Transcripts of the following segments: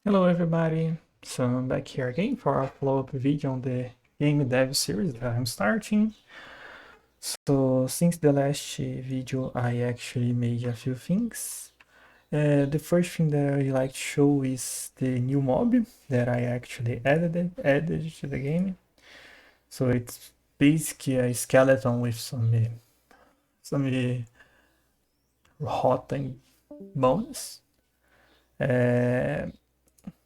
Hello everybody, so I'm back here again for a follow-up video on the game dev series that I'm starting. So since the last video I actually made a few things. The first thing that I like to show is the new mob that I actually added to the game. So it's basically a skeleton with some rotten bones. Uh,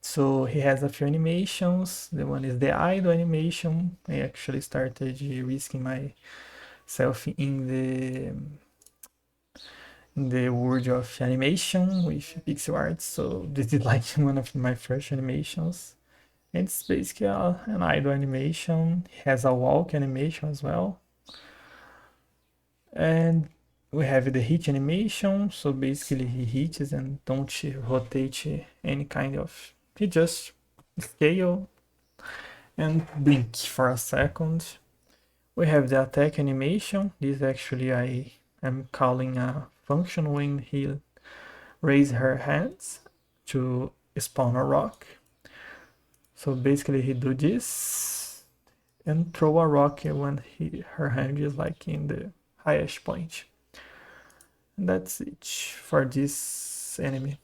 So he has a few animations. The one is the idle animation. I actually started risking myself in the world of animation with pixel art. So this is like one of my first animations. It's basically an idle animation. It has a walk animation as well. And we have the hit animation. So basically he hits and don't rotate any kind of. He just scale and blink for a second. We have the attack animation. This actually I am calling a function when he raises her hands to spawn a rock. So basically he do this and throw a rock when her hand is like in the highest point. And that's it for this enemy.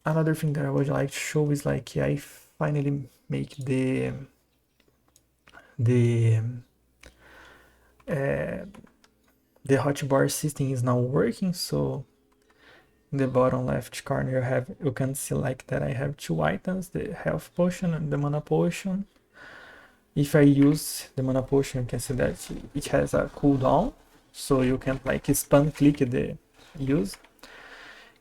Another thing that I would like to show is like I finally make the uh, the hotbar system is now working. So in the bottom left corner you can select that I have two items, the health potion and the mana potion. If I use the mana potion, you can see that it has a cooldown, so you can like spam click the use,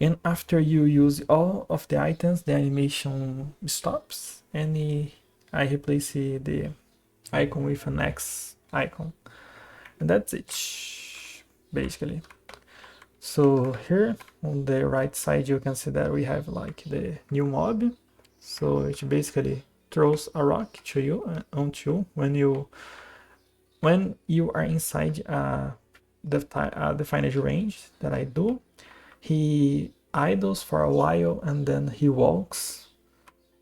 and after you use all of the items the animation stops and I replace the icon with an X icon, and that's it basically. So here on the right side you can see that we have like the new mob. So it basically throws a rock to you onto you when you are inside the defined range that I do. He idles for a while and then he walks.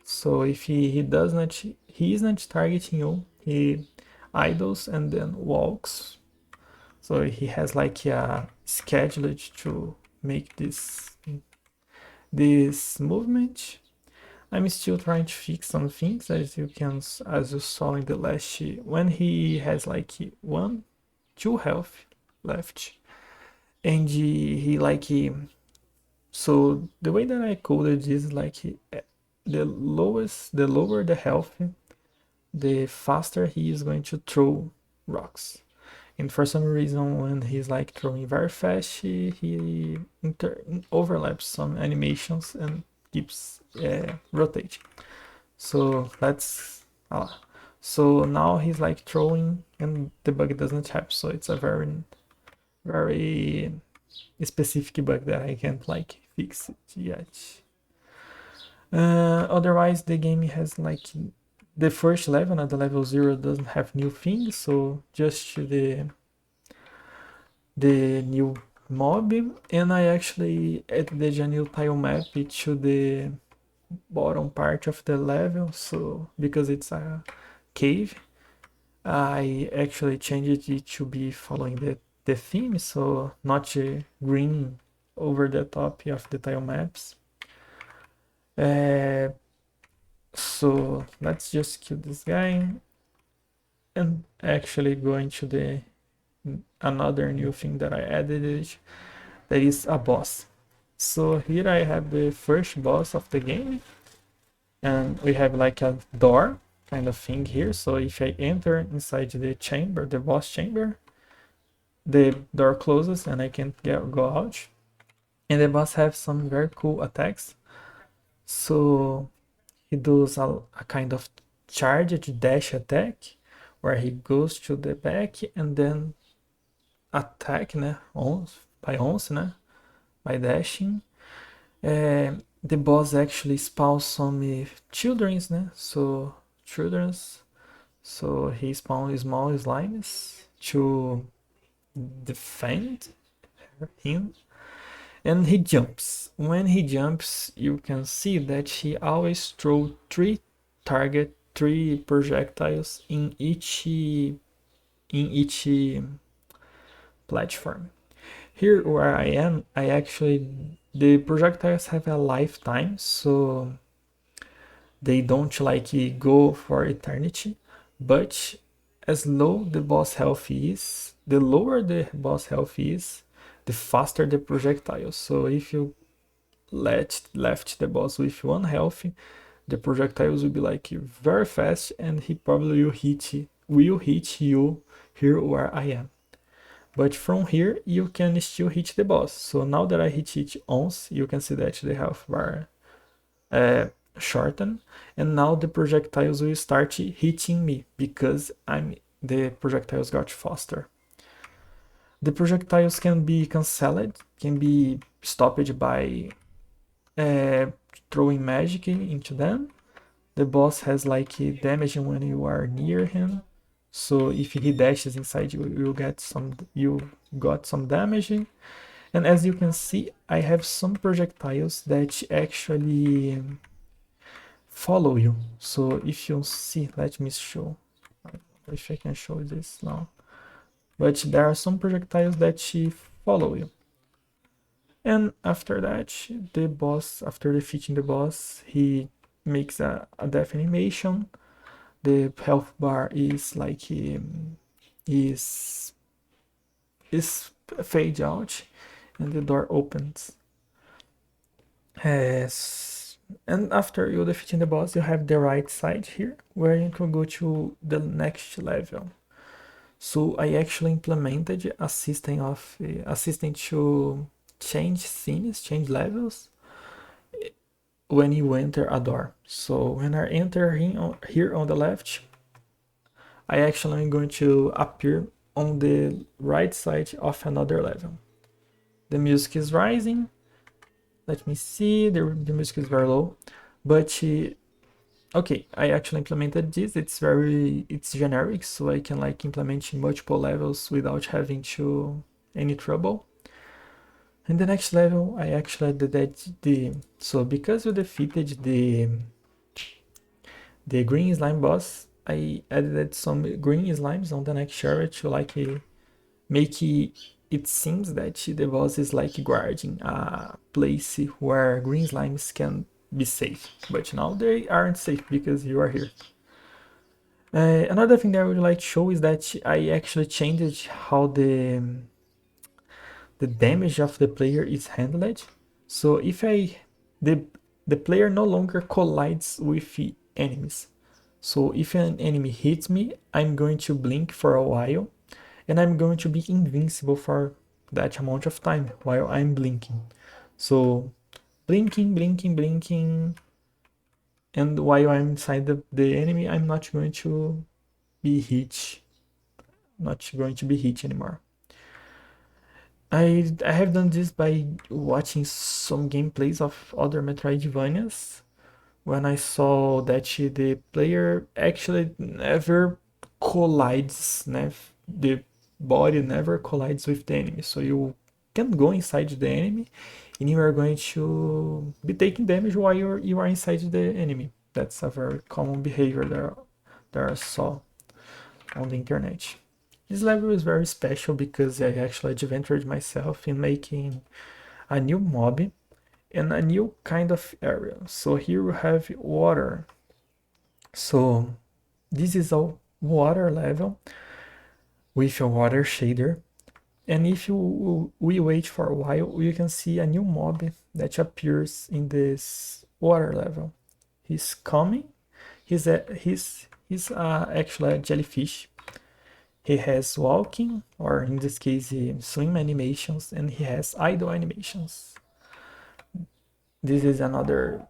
So if he is not targeting you, he idles and then walks. So he has like a schedule to make this movement. I'm still trying to fix some things, as you saw in the last, when he has like 2 health left, and he like so the way that I coded this is like the lower the health, the faster he is going to throw rocks. And for some reason, when he's like throwing very fast, he overlaps some animations and keeps rotating. So that's so now he's like throwing and the bug doesn't happen. So it's a very specific bug that I can't like fix it yet. Otherwise, the game has like the first level, at the level 0, doesn't have new things, so just the new mob, and I actually added a new tile map to the bottom part of the level. So because it's a cave, I actually changed it to be following the theme, so not green over the top of the tile maps. So let's just kill this guy and actually go into the another new thing that I added, that is a boss. So here I have the first boss of the game, and we have like a door kind of thing here. So if I enter inside the chamber, the boss chamber, the door closes and I can't go out. And the boss has some very cool attacks. So he does a kind of charged dash attack, where he goes to the back and then attack, né, by once, né, by dashing. The boss actually spawns some children's, né, so children's. So he spawns small slimes to defend him. And he jumps. When he jumps, you can see that he always throw three projectiles in each platform. Here where I am, the projectiles have a lifetime, so they don't like go for eternity. But as low the boss health is, the lower the boss health is, the faster the projectiles. So if you left the boss with one health, the projectiles will be like very fast, and he probably will hit you here where I am. But from here you can still hit the boss. So now that I hit it once, you can see that the health bar uh, shorten, and now the projectiles will start hitting me because the projectiles got faster. The projectiles can be cancelled, can be stopped by uh, throwing magic into them. The boss has like damage when you are near him. So if he dashes inside you, you got some damage. And as you can see, I have some projectiles that actually follow you. So if you see, let me show. If I can show this now. But there are some projectiles that follow you. And after that, after defeating the boss, he makes a death animation. The health bar is like is fade out, and the door opens. And after you defeating the boss, you have the right side here where you can go to the next level. So I actually implemented a system of assisting to change scenes, change levels when you enter a door. So when I enter here on the left, I actually am going to appear on the right side of another level. The music is rising. Let me see, the music is very low, but okay, I actually implemented this. It's generic, so I can like implement in multiple levels without having any trouble. In the next level, I actually added so because you defeated the green slime boss, I added some green slimes on the next area to like make it seems that the boss is like guarding a place where green slimes can be safe, but now they aren't safe because you are here. Another thing that I would like to show is that I actually changed how the damage of the player is handled. So if the player no longer collides with enemies. So if an enemy hits me, I'm going to blink for a while, and I'm going to be invincible for that amount of time while I'm blinking. So blinking, blinking, blinking, and while I'm inside the enemy, I'm not going to be hit. Not going to be hit anymore. I have done this by watching some gameplays of other Metroidvanias when I saw that the player actually never collides, the body never collides with the enemy. So you can go inside the enemy and you are going to be taking damage while you are inside the enemy. That's a very common behavior that I saw on the internet. This level is very special because I actually adventured myself in making a new mob and a new kind of area. So here we have water. So this is a water level with a water shader. And if we wait for a while, you can see a new mob that appears in this water level. He's coming. He's actually a jellyfish. He has walking, or in this case, swim animations, and he has idle animations. This is another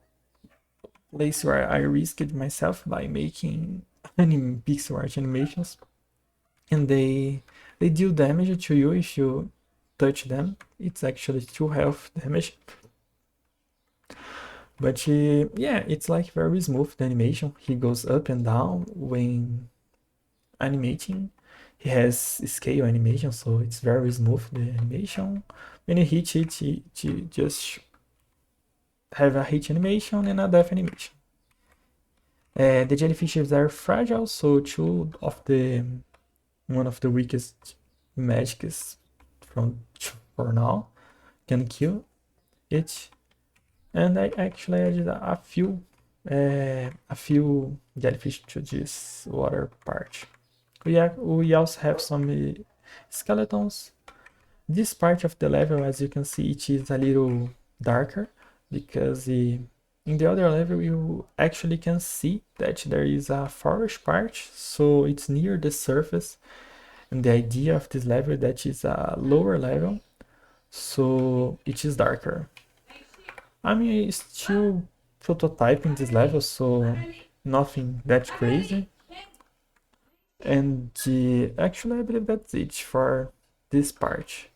place where I risked myself by making pixel art animations, and they deal damage to you if you touch them. It's actually 2 health damage. But yeah, it's like very smooth, the animation. He goes up and down when animating. he has scale animation, so it's very smooth, the animation. When you hit it, it just have a hit animation and a death animation. The jellyfishes are fragile, so one of the weakest magics for now can kill it. And I actually added a few jellyfish to this water part. We also have some skeletons. This part of the level, as you can see, it is a little darker because in the other level you actually can see that there is a forest part, so it's near the surface. And the idea of this level that is a lower level, so it is darker. I'm still prototyping this level, so nothing that crazy. And actually, I believe that's it for this part.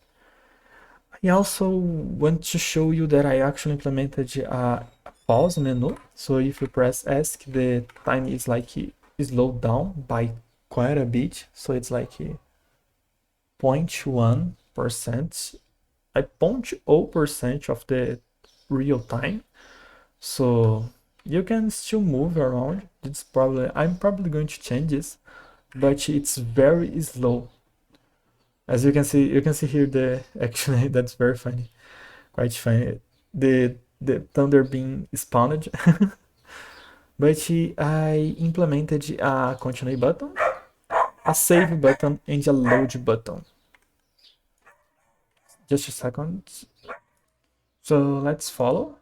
I also want to show you that I actually implemented a pause menu. So if you press ESC, the time is like slowed down by quite a bit. So it's like 0.1%, 0.0% of the real time. So you can still move around. I'm probably going to change this, but it's very slow. As you can see here actually that's very funny, quite funny. The thunder being spawned. But I implemented a continue button, a save button, and a load button. Just a second. So let's follow.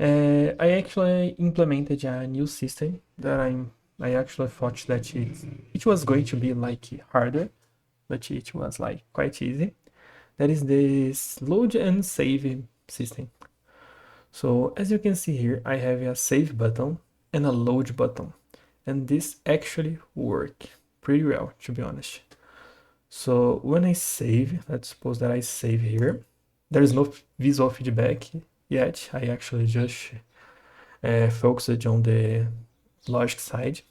I actually implemented a new system that I actually thought that it was going to be like harder, but it was like quite easy. That is this load and save system. So as you can see here, I have a save button and a load button, and this actually work pretty well, to be honest. So when I save, let's suppose that I save here, there is no visual feedback yet. I actually just focused on the logic side,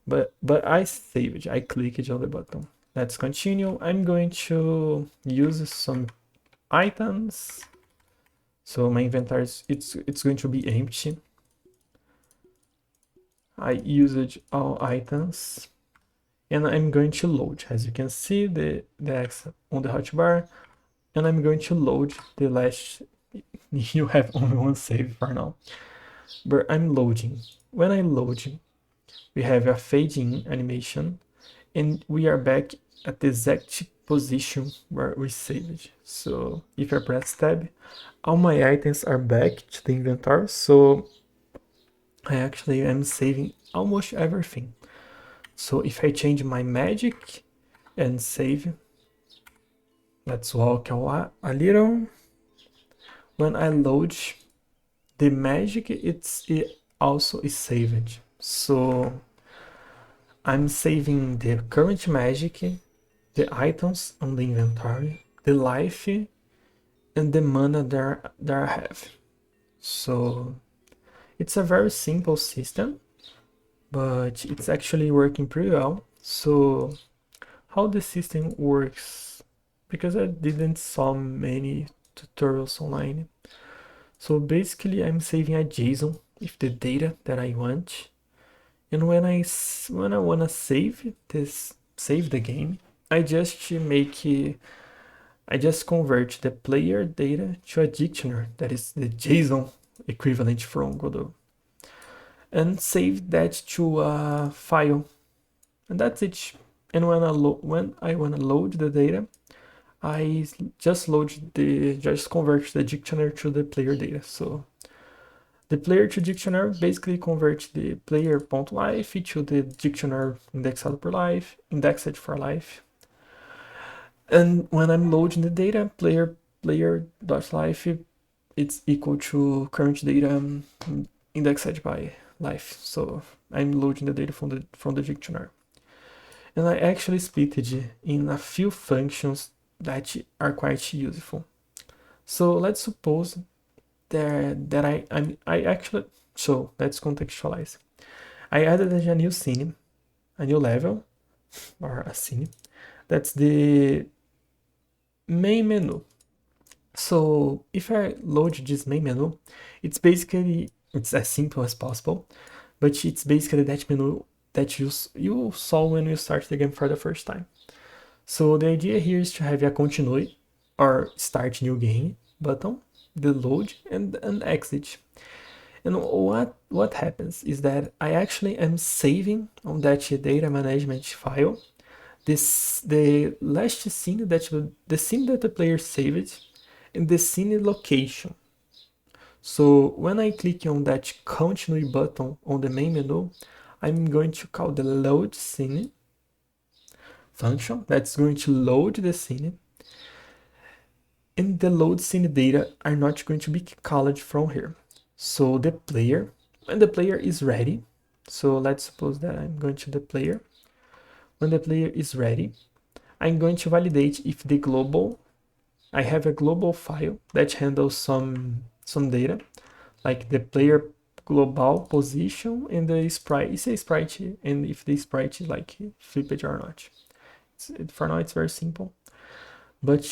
but I saved. I clicked on the button. Let's continue. I'm going to use some items. So my inventory it's going to be empty. I used all items, and I'm going to load. As you can see, the X on the hotbar, and I'm going to load the last. You have only one save for now, but I'm loading. When I load, we have a fading animation, and we are back at the exact position where we saved. So if I press tab, all my items are back to the inventory. So I actually am saving almost everything. So if I change my magic and save, let's walk a little. When I load the magic, it also is saved. So I'm saving the current magic, the items on the inventory, the life, and the mana that I have. So it's a very simple system, but it's actually working pretty well. So how the system works, because I didn't saw many tutorials online. So basically I'm saving a JSON with the data that I want. And when I wanna save the game, I just convert the player data to a dictionary, that is the JSON equivalent from Godot, and save that to a file, and that's it. And when I wanna load the data, I just convert the dictionary to the player data. So the player to dictionary basically converts the player.life to the dictionary indexed for life. And when I'm loading the data, player.life, it's equal to current data indexed by life. So I'm loading the data from the dictionary. And I actually split it in a few functions that are quite useful. So let's suppose that I actually, so let's contextualize. I added a new scene, a new level, or a scene. That's the main menu. So if I load this main menu, it's as simple as possible, but it's basically that menu that you saw when you started the game for the first time. So the idea here is to have a continue or start new game button, the load and exit. And what happens is that I actually am saving on that data management file the last scene that the player saved in the scene location. So when I click on that continue button on the main menu, I'm going to call the load scene function that's going to load the scene, and the load scene data are not going to be called from here. So when the player is ready, so let's suppose that I'm going to the player. When the player is ready, I'm going to validate if I have a global file that handles some data, like the player global position and the sprite. It's a sprite, and if the sprite is like flipped or not. For now, it's very simple. But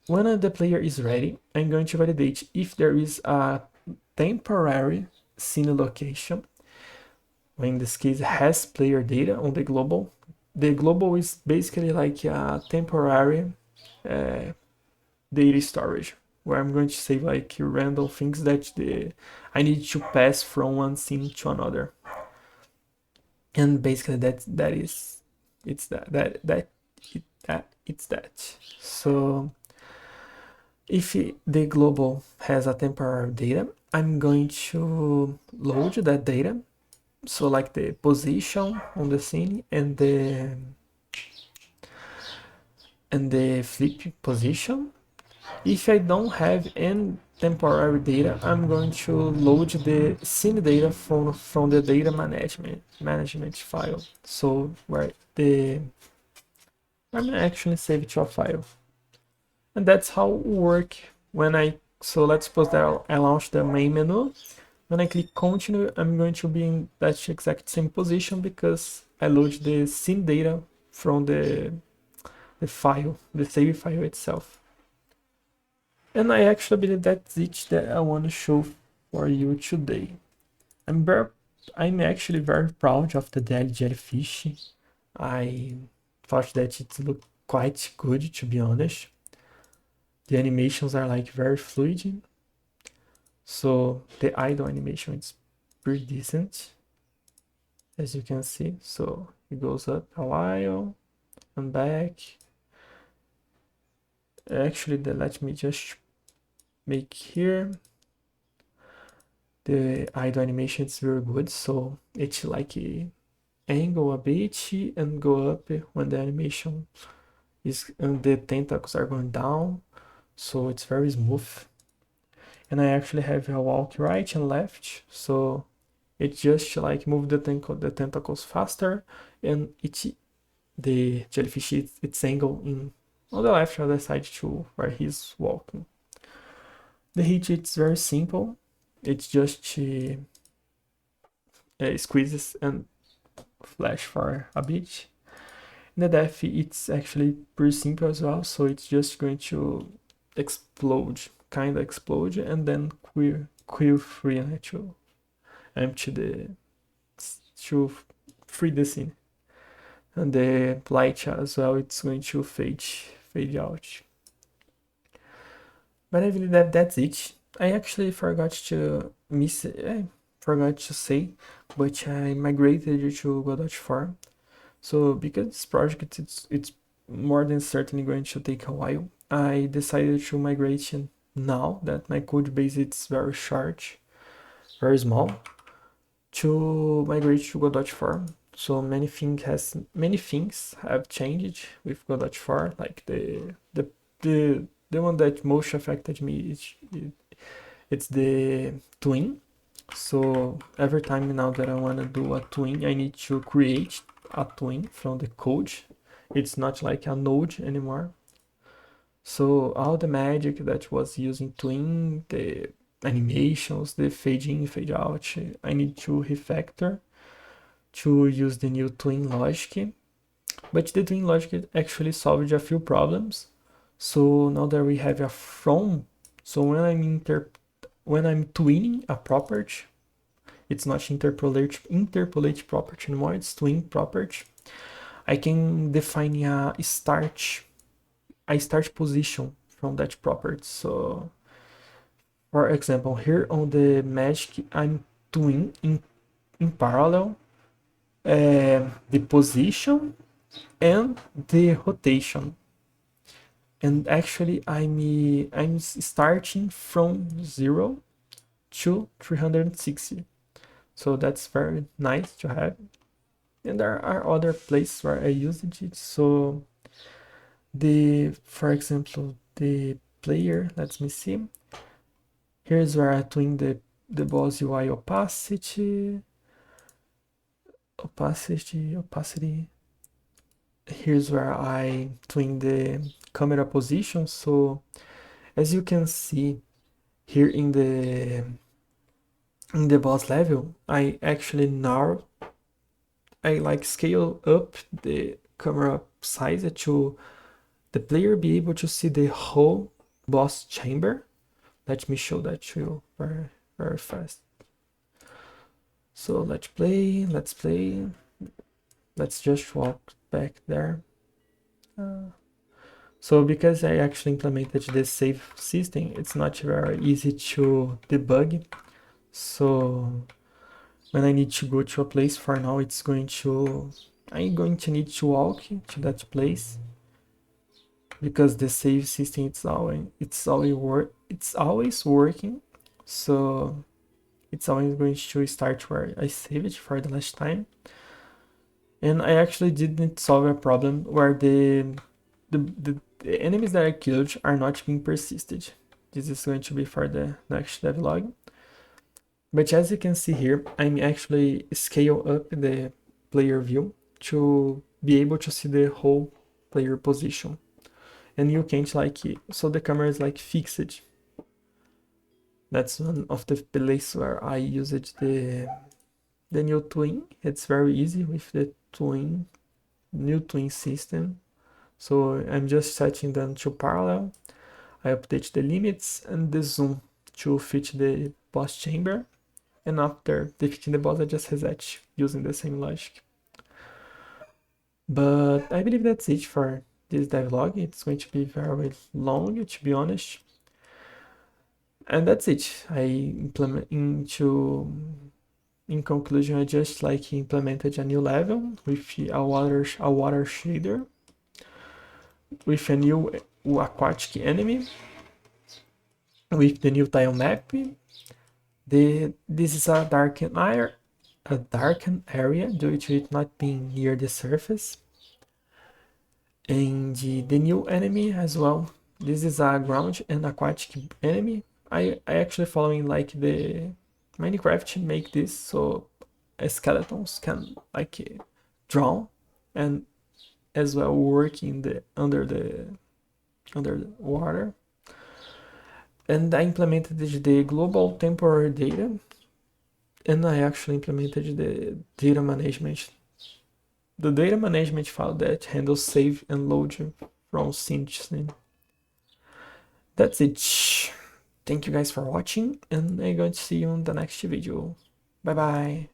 when the player is ready, I'm going to validate if there is a temporary scene location. In this case, has player data on the global. The global is basically like a temporary data storage where I'm going to save like random things that I need to pass from one scene to another. And basically that is it's that. So if the global has a temporary data, I'm going to load that data. So like the position on the scene and the flip position. If I don't have any temporary data, I'm going to load the scene data from the data management file. So where I'm actually save it to a file. And that's how it work so let's suppose that I launch the main menu. When I click continue, I'm going to be in that exact same position because I load the scene data from the file, the save file itself. And I actually believe that's it that I want to show for you today. I'm actually very proud of the daily jellyfish. I thought that it looked quite good, to be honest. The animations are like very fluid. So the idle animation is pretty decent, as you can see. So it goes up a while and back. Actually, let me just make here. The idle animation is very good, so it's like a angle a bit and go up when the animation is and the tentacles are going down, so it's very smooth. And I actually have a walk right and left, so it just like move the tentacles faster, and the jellyfish its angle in on the left other side to where he's walking. The hit it's very simple. It's just squeezes and flash for a bit. In the death, it's actually pretty simple as well. So it's just going to explode, kind of explode, and then queer free to empty to free the scene. And the light as well, it's going to fade out. But I believe that's it. I actually forgot to say, but I migrated to Godot 4. So because this project it's more than certainly going to take a while, I decided to migrate now that my code base is very short, very small, to migrate to Godot 4. So many things have changed with Godot 4, like the one that most affected me it's the twin. So every time now that I want to do a twin, I need to create a twin from the code. It's not like a node anymore. So all the magic that was using twin, the animations, the fade in, fade out, I need to refactor to use the new twin logic. But the twin logic actually solved a few problems. So now that we have a from, so when I'm twinning a property, it's not interpolate property anymore, it's twin property. I can define a start position from that property. So for example, here on the magic, I'm twin in parallel the position and the rotation. And actually, I'm starting from 0 to 360. So that's very nice to have. And there are other places where I use it. So for example, the player, let me see. Here's where I twin the boss UI opacity. Here's where I twin the camera position. So as you can see here in the boss level, I actually narrow, I like scale up the camera size to the player be able to see the whole boss chamber. Let me show that to you very, very fast. So let's play. Let's just walk back there. So because I actually implemented the save system, it's not very easy to debug. So when I need to go to a place, for now I'm going to need to walk to that place, because the save system it's always working. So it's always going to start where I saved it for the last time. And I actually didn't solve a problem where the enemies that I killed are not being persisted. This is going to be for the next devlog. But as you can see here, I'm actually scale up the player view to be able to see the whole player position. And you can't so the camera is fixed. That's one of the places where I used the new twin. It's very easy with the new twin system. So I'm just setting them to parallel. I update the limits and the zoom to fit the boss chamber. And after defeating the boss, I just reset using the same logic. But I believe that's it for this devlog. It's going to be very long, to be honest. And that's it. In conclusion, I just implemented a new level with a water shader, with a new aquatic enemy, with the new tile map. This is a darkened area due to it not being near the surface. And the new enemy as well. This is a ground and aquatic enemy. I actually following the Minecraft make this so skeletons can drown and as well work in the under the water. And I implemented the global temporary data, and I actually implemented the data management file that handles save and load from scene to scene. That's it. Thank you guys for watching, and I'm going to see you in the next video. Bye bye.